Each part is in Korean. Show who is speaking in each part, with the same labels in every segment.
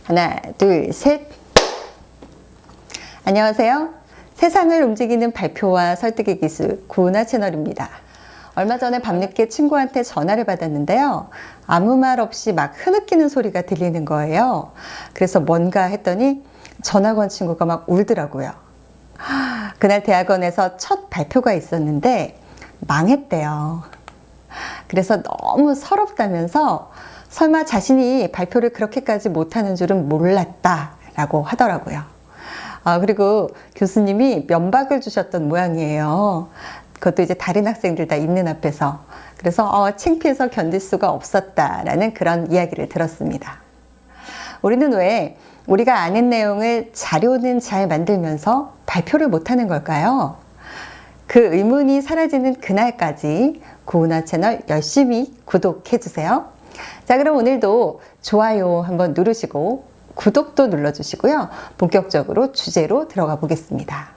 Speaker 1: 하나, 둘, 셋. 안녕하세요. 세상을 움직이는 발표와 설득의 기술 구은하 채널입니다. 얼마 전에 밤늦게 친구한테 전화를 받았는데요. 아무 말 없이 막 흐느끼는 소리가 들리는 거예요. 그래서 뭔가 했더니 전화 건 친구가 막 울더라고요. 그날 대학원에서 첫 발표가 있었는데 망했대요. 그래서 너무 서럽다면서 설마 자신이 발표를 그렇게까지 못하는 줄은 몰랐다라고 하더라고요. 그리고 교수님이 면박을 주셨던 모양이에요. 그것도 이제 다른 학생들 다 있는 앞에서. 그래서 창피해서 견딜 수가 없었다라는 그런 이야기를 들었습니다. 우리는 왜 우리가 아는 내용을 자료는 잘 만들면서 발표를 못하는 걸까요? 그 의문이 사라지는 그날까지 구은하 채널 열심히 구독해주세요. 자, 그럼 오늘도 좋아요 한번 누르시고 구독도 눌러주시고요. 본격적으로 주제로 들어가 보겠습니다.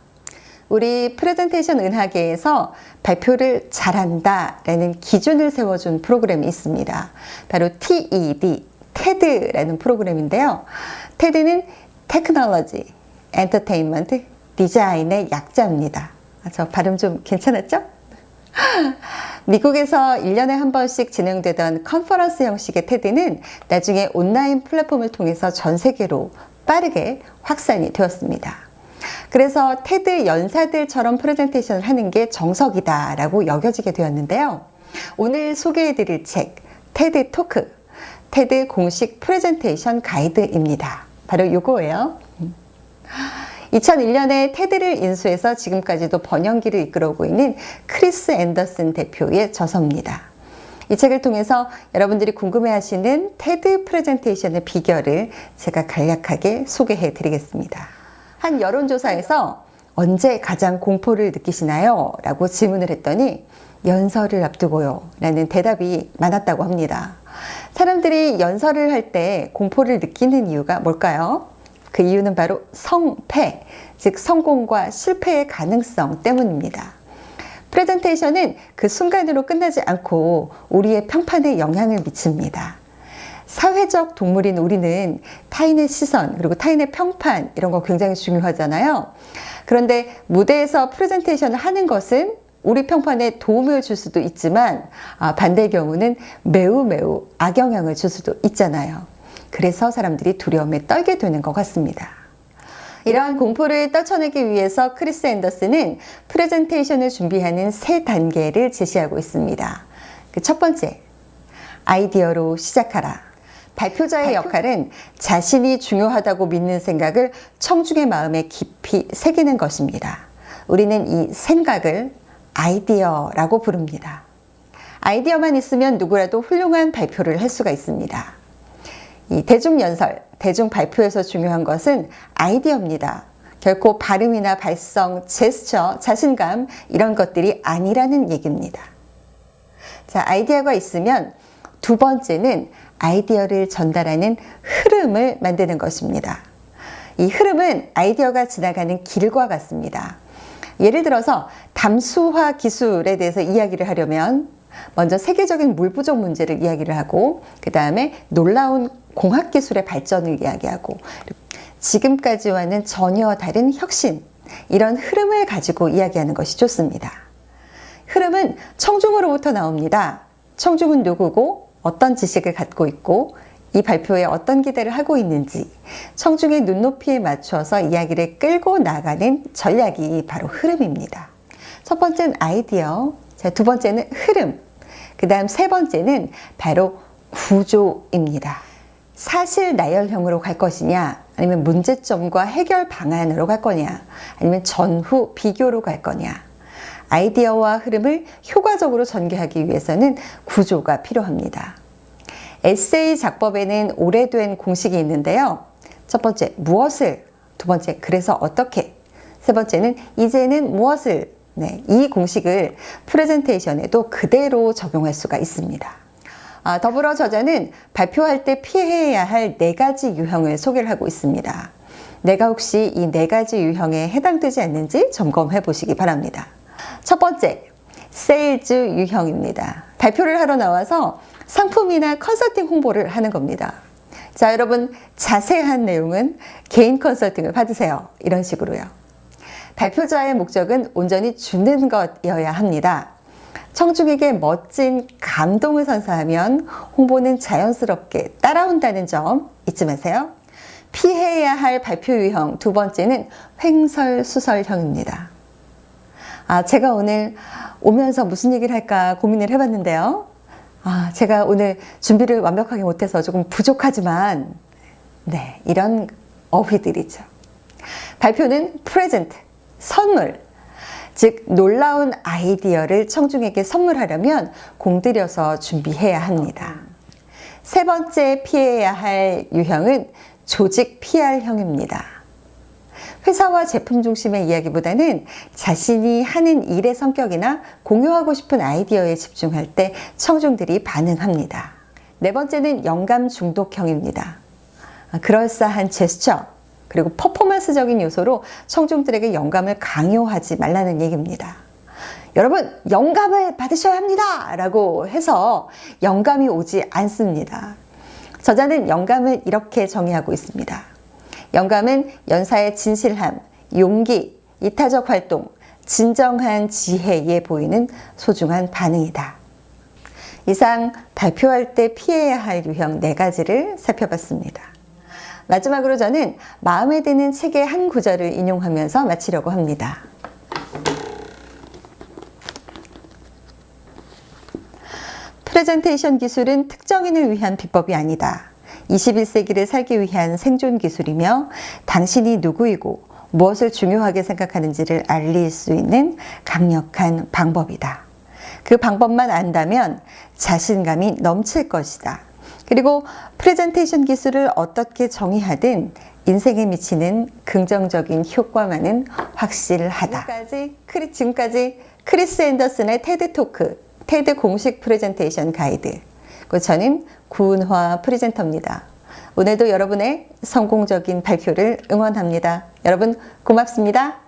Speaker 1: 우리 프레젠테이션 은하계에서 발표를 잘한다 라는 기준을 세워준 프로그램이 있습니다. 바로 TED, TED라는 프로그램인데요. TED는 테크놀로지, 엔터테인먼트, 디자인의 약자입니다. 저 발음 좀 괜찮았죠? 미국에서 1년에 한 번씩 진행되던 컨퍼런스 형식의 TED는 나중에 온라인 플랫폼을 통해서 전 세계로 빠르게 확산이 되었습니다. 그래서 TED 연사들처럼 프레젠테이션을 하는 게 정석이다라고 여겨지게 되었는데요. 오늘 소개해드릴 책 TED 토크, TED 공식 프레젠테이션 가이드입니다. 바로 이거예요. 2001년에 테드를 인수해서 지금까지도 번영기를 이끌어오고 있는 크리스 앤더슨 대표의 저서입니다. 이 책을 통해서 여러분들이 궁금해하시는 테드 프레젠테이션의 비결을 제가 간략하게 소개해 드리겠습니다. 한 여론조사에서 언제 가장 공포를 느끼시나요? 라고 질문을 했더니 연설을 앞두고요 라는 대답이 많았다고 합니다. 사람들이 연설을 할 때 공포를 느끼는 이유가 뭘까요? 그 이유는 바로 성패, 즉 성공과 실패의 가능성 때문입니다. 프레젠테이션은 그 순간으로 끝나지 않고 우리의 평판에 영향을 미칩니다. 사회적 동물인 우리는 타인의 시선, 그리고 타인의 평판 이런 거 굉장히 중요하잖아요. 그런데 무대에서 프레젠테이션을 하는 것은 우리 평판에 도움을 줄 수도 있지만 반대의 경우는 매우 악영향을 줄 수도 있잖아요. 그래서 사람들이 두려움에 떨게 되는 것 같습니다. 이러한 공포를 떨쳐내기 위해서 크리스 앤더슨은 프레젠테이션을 준비하는 3단계를 제시하고 있습니다. 그 첫 번째, 아이디어로 시작하라. 발표자의 역할은 자신이 중요하다고 믿는 생각을 청중의 마음에 깊이 새기는 것입니다. 우리는 이 생각을 아이디어라고 부릅니다. 아이디어만 있으면 누구라도 훌륭한 발표를 할 수가 있습니다. 이 대중연설, 대중발표에서 중요한 것은 아이디어입니다. 결코 발음이나 발성, 제스처, 자신감 이런 것들이 아니라는 얘기입니다. 자, 아이디어가 있으면 두 번째는 아이디어를 전달하는 흐름을 만드는 것입니다. 이 흐름은 아이디어가 지나가는 길과 같습니다. 예를 들어서 담수화 기술에 대해서 이야기를 하려면 먼저 세계적인 물 부족 문제를 이야기를 하고 그 다음에 놀라운 공학기술의 발전을 이야기하고 지금까지와는 전혀 다른 혁신, 이런 흐름을 가지고 이야기하는 것이 좋습니다. 흐름은 청중으로부터 나옵니다. 청중은 누구고 어떤 지식을 갖고 있고 이 발표에 어떤 기대를 하고 있는지 청중의 눈높이에 맞춰서 이야기를 끌고 나가는 전략이 바로 흐름입니다. 첫 번째는 아이디어, 자, 두 번째는 흐름, 그 다음 세 번째는 바로 구조입니다. 사실 나열형으로 갈 것이냐, 아니면 문제점과 해결 방안으로 갈 거냐, 아니면 전후 비교로 갈 거냐. 아이디어와 흐름을 효과적으로 전개하기 위해서는 구조가 필요합니다. 에세이 작법에는 오래된 공식이 있는데요. 첫 번째, 무엇을, 두 번째, 그래서 어떻게, 세 번째는 이제는 무엇을. 이 공식을 프레젠테이션에도 그대로 적용할 수가 있습니다. 더불어 저자는 발표할 때 피해야 할 4가지 유형을 소개를 하고 있습니다. 내가 혹시 이 4가지 유형에 해당되지 않는지 점검해 보시기 바랍니다. 첫 번째, 세일즈 유형입니다. 발표를 하러 나와서 상품이나 컨설팅 홍보를 하는 겁니다. 자, 여러분 자세한 내용은 개인 컨설팅을 받으세요. 이런 식으로요. 발표자의 목적은 온전히 주는 것이어야 합니다. 청중에게 멋진 감동을 선사하면 홍보는 자연스럽게 따라온다는 점 잊지 마세요. 피해야 할 발표 유형 두 번째는 횡설수설형입니다. 제가 오늘 오면서 무슨 얘기를 할까 고민을 해봤는데요. 제가 오늘 준비를 완벽하게 못해서 조금 부족하지만 네, 이런 어휘들이죠. 발표는 프레젠트, 선물, 즉 놀라운 아이디어를 청중에게 선물하려면 공들여서 준비해야 합니다. 세 번째 피해야 할 유형은 조직 PR형입니다. 회사와 제품 중심의 이야기보다는 자신이 하는 일의 성격이나 공유하고 싶은 아이디어에 집중할 때 청중들이 반응합니다. 네 번째는 영감 중독형입니다. 그럴싸한 제스처, 그리고 퍼포먼스적인 요소로 청중들에게 영감을 강요하지 말라는 얘기입니다. 여러분, 영감을 받으셔야 합니다! 라고 해서 영감이 오지 않습니다. 저자는 영감을 이렇게 정의하고 있습니다. 영감은 연사의 진실함, 용기, 이타적 활동, 진정한 지혜에 보이는 소중한 반응이다. 이상 발표할 때 피해야 할 유형 4가지를 살펴봤습니다. 마지막으로 저는 마음에 드는 책의 한 구절을 인용하면서 마치려고 합니다. 프레젠테이션 기술은 특정인을 위한 비법이 아니다. 21세기를 살기 위한 생존 기술이며 당신이 누구이고 무엇을 중요하게 생각하는지를 알릴 수 있는 강력한 방법이다. 그 방법만 안다면 자신감이 넘칠 것이다. 그리고 프레젠테이션 기술을 어떻게 정의하든 인생에 미치는 긍정적인 효과만은 확실하다. 지금까지 크리스 앤더슨의 테드 토크, 테드 공식 프레젠테이션 가이드. 저는 구은화 프레젠터입니다. 오늘도 여러분의 성공적인 발표를 응원합니다. 여러분 고맙습니다.